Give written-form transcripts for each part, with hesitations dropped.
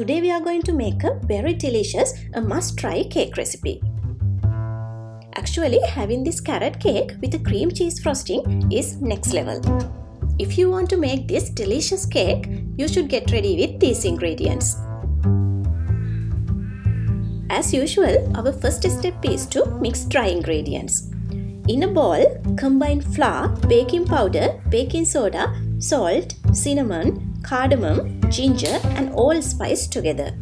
Today we are going to make a very delicious, a must-try cake recipe. Actually, having this carrot cake with a cream cheese frosting is next level. If you want to make this delicious cake, you should get ready with these ingredients. As usual, our first step is to mix dry ingredients. In a bowl, combine flour, baking powder, baking soda, salt, cinnamon, cardamom, ginger and allspice together.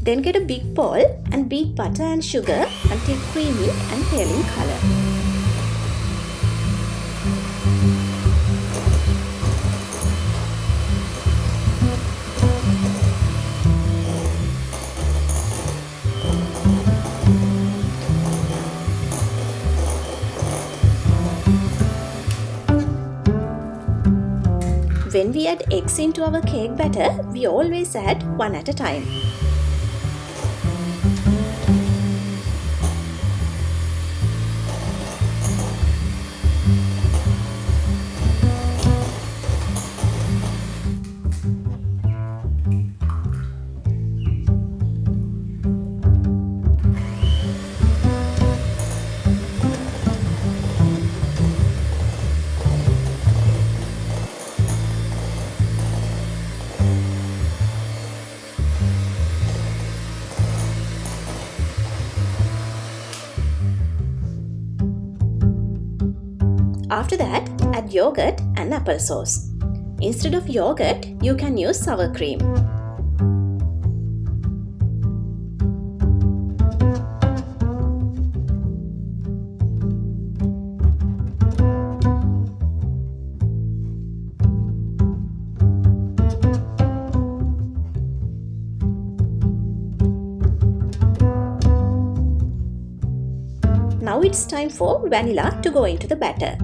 Then get a big bowl and beat butter and sugar until creamy and pale in color. When we add eggs into our cake batter, we always add one at a time. After that, add yogurt and applesauce. Instead of yogurt, you can use sour cream. Now it's time for vanilla to go into the batter.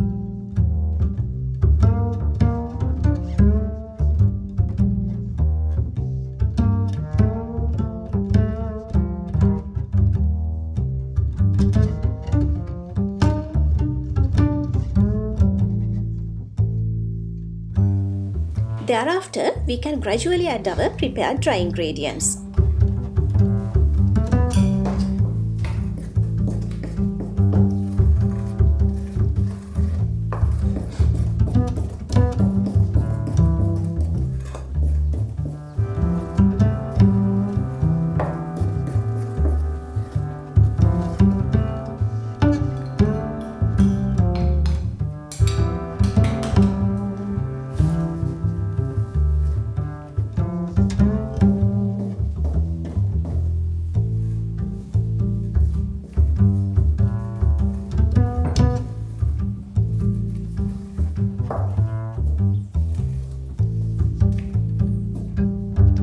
Thereafter, we can gradually add our prepared dry ingredients.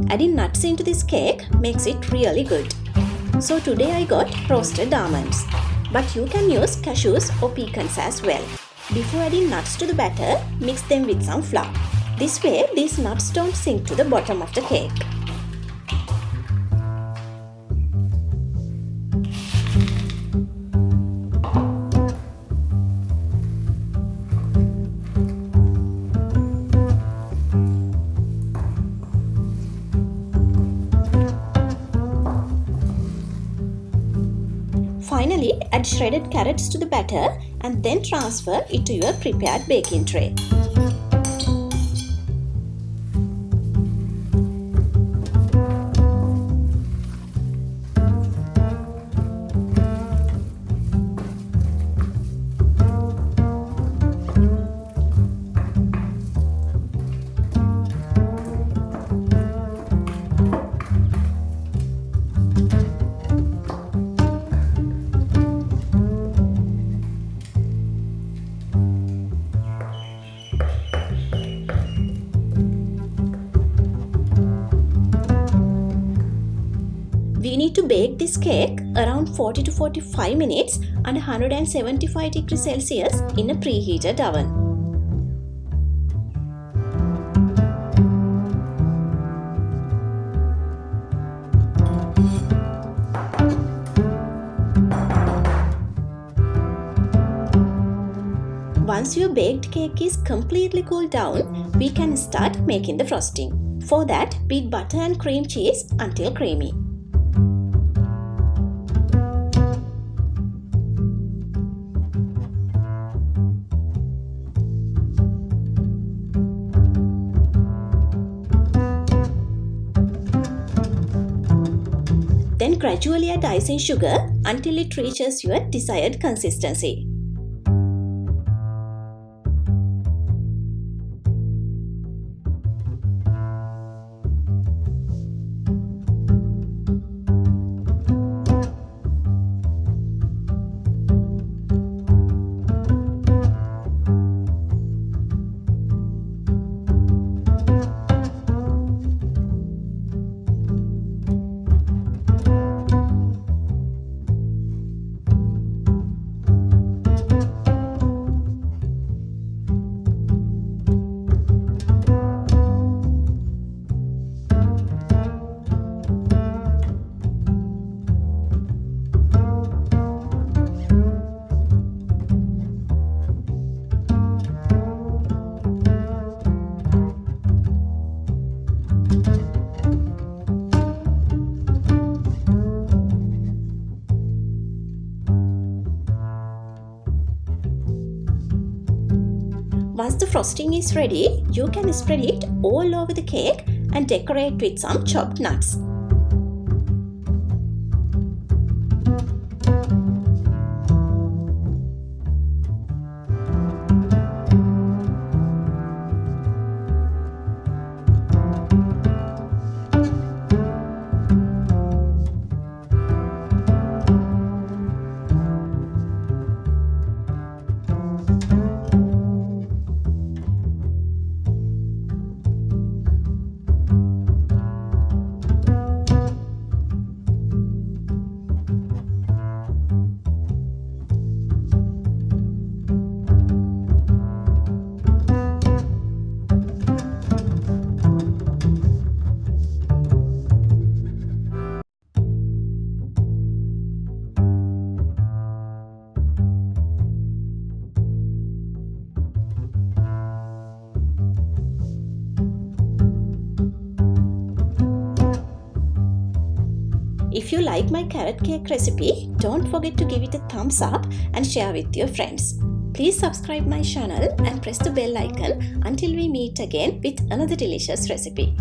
Adding nuts into this cake makes it really good. So today I got roasted almonds, but you can use cashews or pecans as well. Before adding nuts to the batter, mix them with some flour. This way these nuts don't sink to the bottom of the cake. Finally, add shredded carrots to the batter and then transfer it to your prepared baking tray. We need to bake this cake around 40 to 45 minutes under 175 degrees Celsius in a preheated oven. Once your baked cake is completely cooled down, we can start making the frosting. For that, beat butter and cream cheese until creamy. Then gradually add icing sugar until it reaches your desired consistency. Once the frosting is ready, you can spread it all over the cake and decorate with some chopped nuts. If you like my carrot cake recipe, don't forget to give it a thumbs up and share with your friends. Please subscribe my channel and press the bell icon until we meet again with another delicious recipe.